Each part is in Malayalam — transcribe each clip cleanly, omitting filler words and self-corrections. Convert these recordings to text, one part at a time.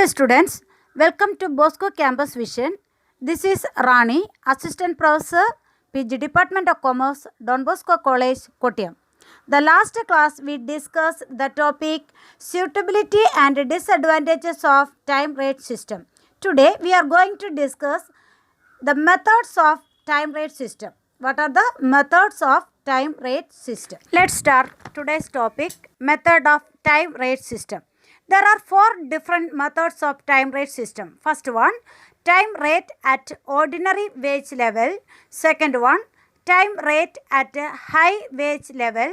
Dear students, welcome to Bosco Campus Vision. This is Rani, Assistant Professor, PG Department of Commerce, Don Bosco College, Kottayam. The last class we discussed the topic suitability and disadvantages of time rate system. Today we are going to discuss the methods of time rate system. What are the methods of time rate system? Let's start today's topic, method of time rate system. There are four different methods of time rate system. First one, time rate at ordinary wage level. Second one, time rate at high wage level.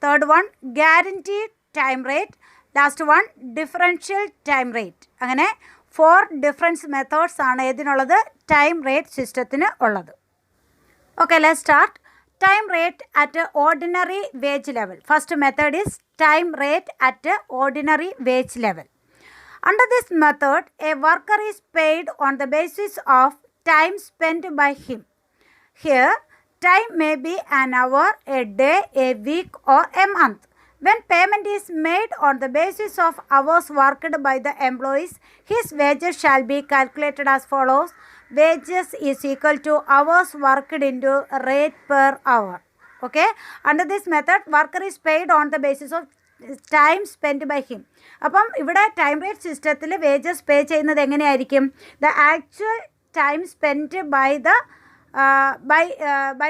Third one, guaranteed time rate. Last one, differential time rate. അങ്ങനെ four different methods ആണ് ഇതിനുള്ളത് time rate systemത്തിന് ഉള്ളത്. Okay, let's start. Time rate at ordinary wage level. First method is time rate at ordinary wage level. Under this method, a worker is paid on the basis of time spent by him. Here, time may be an hour, a day, a week, or a month. When payment is made on the basis of hours worked by the employees, his wages shall be calculated as follows. Wages is equal to hours worked into rate per hour. Okay. Under this method, worker is paid on the basis of time spent by him. അപ്പം ഇവിടെ ടൈം റേറ്റ് സിസ്റ്റത്തിൽ വേജസ് പേ ചെയ്യുന്നത് എങ്ങനെയായിരിക്കും? The actual time spent by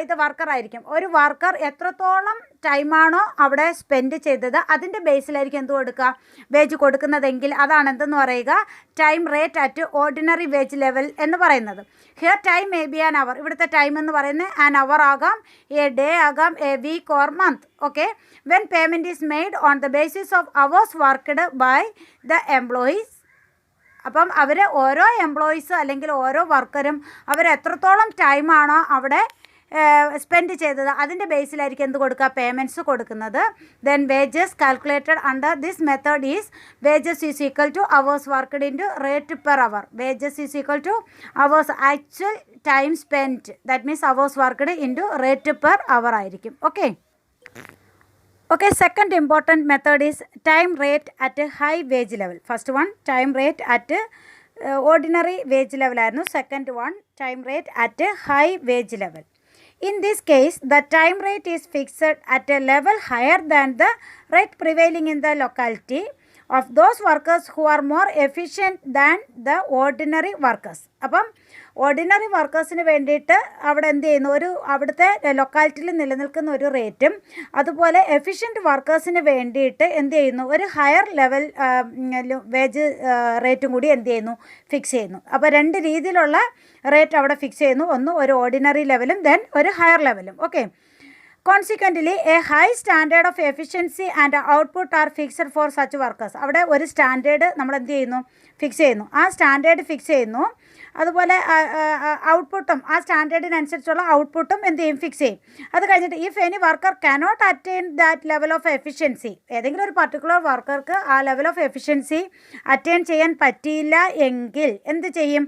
the worker ആയിരിക്കും. ഒരു വർക്കർ എത്രത്തോളം ടൈമാണോ അവിടെ സ്പെൻഡ് ചെയ്തത് അതിൻ്റെ ബേസിലായിരിക്കും എന്ത് കൊടുക്കുക, വേജ് കൊടുക്കുന്നതെങ്കിൽ അതാണ് എന്തെന്ന് പറയുക, time rate at ordinary wage level എന്ന് പറയുന്നത്. Here time may be an hour. ഇവിടുത്തെ ടൈം എന്ന് പറയുന്നത് ആൻ അവർ ആകാം, എ ഡേ ആകാം, a week or month. Okay. When payment is made on the basis of hours worked by the employees. അപ്പം അവർ ഓരോ എംപ്ലോയീസ് അല്ലെങ്കിൽ ഓരോ വർക്കറും അവർ എത്രത്തോളം ടൈമാണോ അവിടെ സ്പെൻഡ് ചെയ്തത് അതിൻ്റെ ബേസിലായിരിക്കും എന്ത് കൊടുക്കുക, പേയ്മെൻറ്റ്സ് കൊടുക്കുന്നത്. Then wages calculated under this method is wages is equal to hours worked into rate per hour. Wages is equal to hours actual time spent, that means hours worked into rate per hour ആയിരിക്കും. Okay. Okay, second important method is time rate at a high wage level. First one, time rate at ordinary wage level ആയിരുന്നു. Second one, time rate at a high wage level. In this case, the time rate is fixed at a level higher than the rate prevailing in the locality of those workers who are more efficient than the ordinary workers. അപ്പം ഓർഡിനറി വർക്കേഴ്സിന് വേണ്ടിയിട്ട് അവിടെ എന്ത് ചെയ്യുന്നു, ഒരു അവിടുത്തെ ലൊക്കാലിറ്റിയിൽ നിലനിൽക്കുന്ന ഒരു റേറ്റും അതുപോലെ എഫിഷ്യൻറ്റ് വർക്കേഴ്സിന് വേണ്ടിയിട്ട് എന്ത് ചെയ്യുന്നു, ഒരു ഹയർ ലെവൽ വേജ് റേറ്റും കൂടി എന്ത് ചെയ്യുന്നു, ഫിക്സ് ചെയ്യുന്നു. അപ്പോൾ രണ്ട് രീതിയിലുള്ള റേറ്റ് അവിടെ ഫിക്സ് ചെയ്യുന്നു. ഒന്ന് ഒരു ഓർഡിനറി ലെവലും ദെൻ ഒരു ഹയർ ലെവലും. Okay. Consequently, a high standard of efficiency and output are fixed for such workers. അവിടെ ഒരു സ്റ്റാൻഡേർഡ് നമ്മൾ എന്ത് ചെയ്യുന്നു, ഫിക്സ് ചെയ്യുന്നു. ആ സ്റ്റാൻഡേർഡ് ഫിക്സ് ചെയ്യുന്നു. അതുപോലെ ഔട്ട്പുട്ടും ആ സ്റ്റാൻഡേർഡിനനുസരിച്ചുള്ള ഔട്ട്പുട്ടും എന്ത് ചെയ്യും, ഫിക്സ് ചെയ്യും. അത് കഴിഞ്ഞിട്ട് if any worker cannot attain that level of efficiency, ഏതെങ്കിലും ഒരു പർട്ടിക്കുലർ വർക്കർക്ക് ആ ലെവൽ ഓഫ് എഫിഷ്യൻസി അറ്റൈൻ ചെയ്യാൻ പറ്റിയില്ല എങ്കിൽ എന്ത് ചെയ്യും,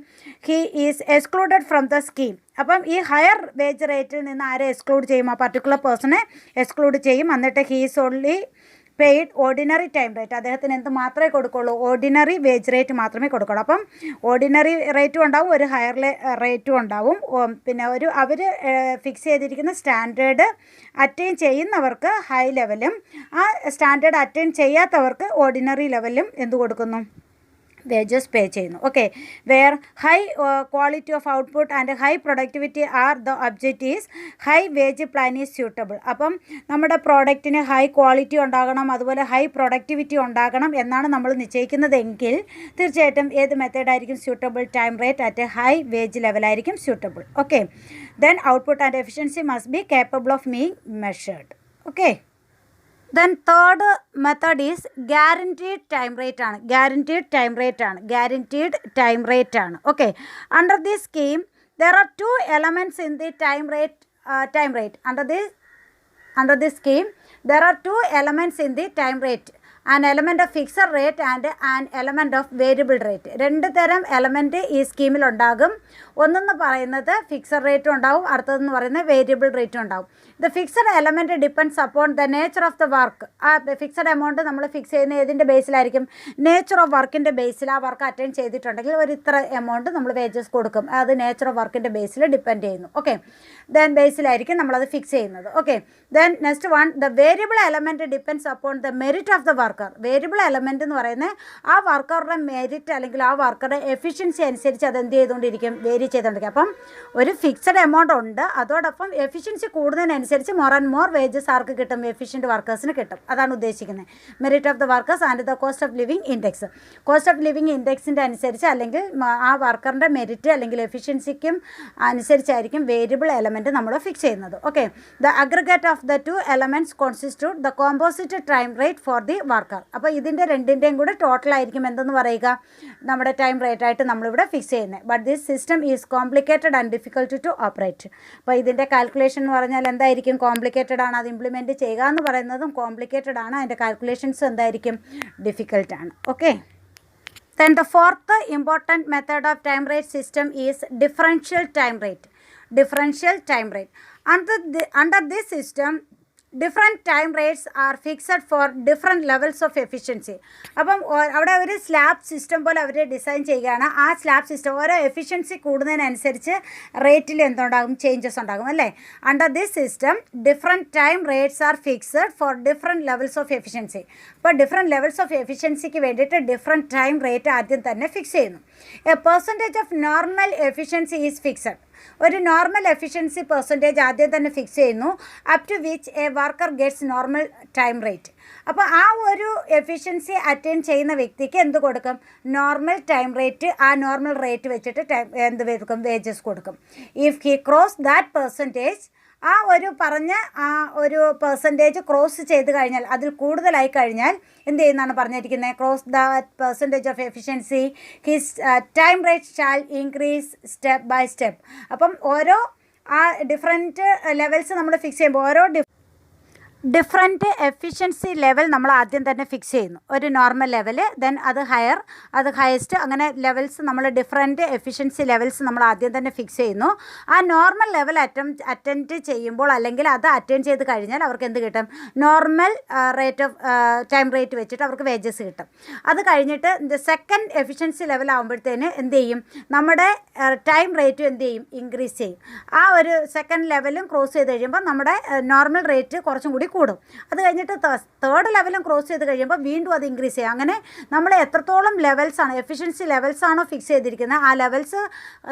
he is excluded from the scheme. അപ്പം ഈ ഹയർ വേജ് റേറ്റിൽ നിന്ന് ആരെ എക്സ്ക്ലൂഡ് ചെയ്യും, ആ പർട്ടിക്കുലർ പേഴ്സണെ എക്സ്ക്ലൂഡ് ചെയ്യും. എന്നിട്ട് he's only paid ordinary time rate. അദ്ദേഹത്തിന് എന്ത് മാത്രമേ കൊടുക്കുള്ളൂ, ഓർഡിനറി വേജ് റേറ്റ് മാത്രമേ കൊടുക്കുള്ളൂ. അപ്പം ഓർഡിനറി റേറ്റും ഉണ്ടാവും, ഒരു ഹയർ റേറ്റും ഉണ്ടാവും. പിന്നെ അവർ ഫിക്സ് ചെയ്തിരിക്കുന്ന സ്റ്റാൻഡേർഡ് അറ്റൈൻ ചെയ്യുന്നവർക്ക് ഹൈ ലെവലും ആ സ്റ്റാൻഡേർഡ് അറ്റൈൻ ചെയ്യാത്തവർക്ക് ഓർഡിനറി ലെവലും എന്ത് കൊടുക്കുന്നു, വേജസ് പേ ചെയ്യുന്നു. Okay. Where high quality of output and high productivity are the objectives, high wage plan is suitable. അപ്പം നമ്മുടെ പ്രോഡക്റ്റിന് ഹൈ ക്വാളിറ്റി ഉണ്ടാകണം, അതുപോലെ ഹൈ പ്രൊഡക്ടിവിറ്റി ഉണ്ടാകണം എന്നാണ് നമ്മൾ നിശ്ചയിക്കുന്നതെങ്കിൽ തീർച്ചയായിട്ടും ഏത് മെത്തേഡായിരിക്കും suitable, time rate at high wage ലെവലായിരിക്കും suitable. Okay. Then output and efficiency must be capable of being measured. Okay. Then third method is guaranteed time rate ആണ്. Guaranteed time rate ആണ്. Guaranteed time rate ആണ്. Okay. Under this scheme, there are two elements in the time rate. Under this scheme, there are two elements in the time rate. An element of fixed rate and an element of variable rate. രണ്ട് തരം എലമെൻറ്റ് ഈ സ്കീമിൽ ഉണ്ടാകും. ഒന്നെന്ന് പറയുന്നത് ഫിക്സഡ് റേറ്റും ഉണ്ടാവും, അടുത്തതെന്ന് പറയുന്നത് വേരിയബിൾ റേറ്റും ഉണ്ടാവും. The fixed element depends upon the nature of the work. ആ ഫിക്സഡ് എമൗണ്ട് നമ്മൾ ഫിക്സ് ചെയ്യുന്ന ഏതിൻ്റെ ബേസിലായിരിക്കും? നേച്ചർ ഓഫ് വർക്കിൻ്റെ ബേസിൽ. ആ വർക്ക് അറ്റൻഡ് ചെയ്തിട്ടുണ്ടെങ്കിൽ ഒരു ഇത്ര എമൗണ്ട് നമ്മൾ വേജസ് കൊടുക്കും. അത് നേച്ചർ ഓഫ് വർക്കിൻ്റെ ബേസിൽ ഡിപ്പെൻഡ് ചെയ്യുന്നു. ഓക്കെ, ദെൻ ബേസിലായിരിക്കും നമ്മളത് ഫിക്സ് ചെയ്യുന്നത്. Okay, then next one, the variable element depends upon the merit of the worker. Variable element എന്ന് പറയുന്നത് ആ വർക്കറുടെ മെരിറ്റ് അല്ലെങ്കിൽ ആ വർക്കറുടെ എഫിഷ്യൻസി അനുസരിച്ച് അത് എന്ത് ചെയ്തുകൊണ്ടിരിക്കും? വേരി ചെയ്തുകൊണ്ടിരിക്കും. അപ്പം ഒരു ഫിക്സഡ് എമൗണ്ട് ഉണ്ട്, അതോടൊപ്പം എഫിഷ്യൻസി കൂടുന്നതിനനുസരിച്ച് മോർ ആൻഡ് മോർ വേജസ് ആർക്ക് കിട്ടും? എഫിഷ്യൻറ്റ് വർക്കേഴ്സിന് കിട്ടും. അതാണ് ഉദ്ദേശിക്കുന്നത്. Merit of the workers and the cost of living index. Cost of living ഇൻഡെക്സിൻ്റെ അനുസരിച്ച് അല്ലെങ്കിൽ ആ വർക്കറിൻ്റെ മെരിറ്റ് അല്ലെങ്കിൽ എഫിഷ്യൻസിക്കും അനുസരിച്ചായിരിക്കും വേരിയബിൾ എലമെൻറ്റ് നമ്മൾ ഫിക്സ് ചെയ്യുന്നത്. Okay, the aggregate of the two elements constitute the composite time rate for the worker. അപ്പോൾ ഇതിൻ്റെ രണ്ടിൻ്റെയും കൂടെ ടോട്ടലായിരിക്കും എന്തെന്ന് പറയുക? നമ്മുടെ ടൈം റേറ്റ് ആയിട്ട് നമ്മളിവിടെ ഫിക്സ് ചെയ്യുന്നത്. But this system is complicated and difficult to operate. അപ്പോൾ ഇതിൻ്റെ കാൽക്കുലേഷൻ എന്ന് പറഞ്ഞാൽ എന്തായിരിക്കും? കോംപ്ലിക്കേറ്റഡ് ആണ്. അത് ഇംപ്ലിമെൻറ്റ് ചെയ്യുക എന്ന് പറയുന്നതും കോംപ്ലിക്കേറ്റഡ് ആണ്. അതിൻ്റെ കാൽക്കുലേഷൻസ് എന്തായിരിക്കും? ഡിഫിക്കൽട്ടാണ്. Okay, then the fourth important method of time rate system is differential time rate. Differential time rate. Under this system, different time rates are fixed for different levels of efficiency. അപ്പം അവിടെ ഒരു സ്ലാബ് സിസ്റ്റം പോലെ അവർ ഡിസൈൻ ചെയ്യുകയാണ്. ആ സ്ലാബ് സിസ്റ്റം ഓരോ എഫിഷ്യൻസി കൂടുന്നതിനനുസരിച്ച് റേറ്റിൽ എന്തുണ്ടാകും? ചേഞ്ചസ് ഉണ്ടാകും അല്ലേ? Under this system different time rates are fixed for different levels of efficiency. അപ്പോൾ ഡിഫറെൻറ്റ് ലെവൽസ് ഓഫ് എഫിഷ്യൻസിക്ക് വേണ്ടിയിട്ട് ഡിഫറെൻറ്റ് ടൈം റേറ്റ് ആദ്യം തന്നെ ഫിക്സ് ചെയ്യുന്നു. A percentage of normal efficiency is fixed. ഒരു നോർമൽ എഫിഷ്യൻസി പെർസെൻറ്റേജ് ആദ്യം തന്നെ ഫിക്സ് ചെയ്യുന്നു. Up to which a worker gets normal time rate. അപ്പോൾ ആ ഒരു എഫിഷ്യൻസി അറ്റൈൻ ചെയ്യുന്ന വ്യക്തിക്ക് എന്ത് കൊടുക്കും? Normal time rate. ആ നോർമൽ റേറ്റ് വെച്ചിട്ട് എന്ത് കൊടുക്കും? വേജസ് കൊടുക്കും. If he cross that percentage, ആ ഒരു പറഞ്ഞ ആ ഒരു പെർസെൻറ്റേജ് ക്രോസ് ചെയ്ത് കഴിഞ്ഞാൽ, അതിൽ കൂടുതലായി കഴിഞ്ഞാൽ എന്ത് ചെയ്യുന്നതാണ് പറഞ്ഞിരിക്കുന്നത്? Cross the percentage of efficiency his time rate shall increase step by step. അപ്പം ഓരോ ആ ഡിഫറെൻറ്റ് ലെവൽസ് നമ്മൾ ഫിക്സ് ചെയ്യുമ്പോൾ ഓരോ ഡിഫറെൻറ്റ് എഫിഷ്യൻസി ലെവൽ നമ്മൾ ആദ്യം തന്നെ ഫിക്സ് ചെയ്യുന്നു. ഒരു നോർമൽ ലെവൽ, ദെൻ അത് ഹയർ, അത് ഹയസ്റ്റ്, അങ്ങനെ നമ്മൾ ഡിഫറെൻറ്റ് എഫിഷ്യൻസി ലെവൽസ് നമ്മൾ ആദ്യം തന്നെ ഫിക്സ് ചെയ്യുന്നു. ആ നോർമൽ ലെവൽ അറ്റൻഡ് ചെയ്യുമ്പോൾ അല്ലെങ്കിൽ അത് അറ്റൻഡ് ചെയ്ത് കഴിഞ്ഞാൽ അവർക്ക് എന്ത് കിട്ടും? Normal rate of time rate വെച്ചിട്ട് അവർക്ക് വേജസ് കിട്ടും. അത് കഴിഞ്ഞിട്ട് സെക്കൻഡ് എഫിഷ്യൻസി ലെവൽ ആകുമ്പോഴത്തേന് എന്ത് ചെയ്യും? നമ്മുടെ ടൈം റേറ്റും എന്ത് ചെയ്യും? ഇൻക്രീസ് ചെയ്യും. ആ ഒരു സെക്കൻഡ് ലെവലും ക്രോസ് ചെയ്ത് കഴിയുമ്പോൾ നമ്മുടെ നോർമൽ റേറ്റ് കുറച്ചും കൂടി കൂടും. അത് കഴിഞ്ഞിട്ട് തേർഡ് ലെവലും ക്രോസ് ചെയ്ത് കഴിയുമ്പോൾ വീണ്ടും അത് ഇൻക്രീസ് ചെയ്യും. അങ്ങനെ നമ്മൾ എത്രത്തോളം ലെവൽസാണ് എഫിഷ്യൻസി ലെവൽസാണോ ഫിക്സ് ചെയ്തിരിക്കുന്നത്, ആ ലെവൽസ്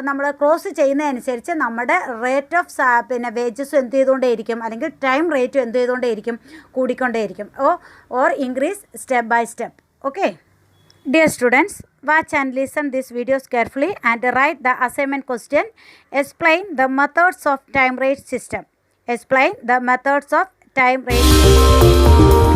നമ്മൾ ക്രോസ് ചെയ്യുന്നതനുസരിച്ച് നമ്മുടെ റേറ്റ് ഓഫ് വേജസ് എന്ത് ചെയ്തുകൊണ്ടേയിരിക്കും? അല്ലെങ്കിൽ ടൈം റേറ്റും എന്ത് ചെയ്തുകൊണ്ടേയിരിക്കും? കൂടിക്കൊണ്ടേയിരിക്കും. Or increase step by step. Okay, dear students, watch and listen these videos carefully and write the assignment question. Explain the methods of time rate system. Explain the methods of time rate.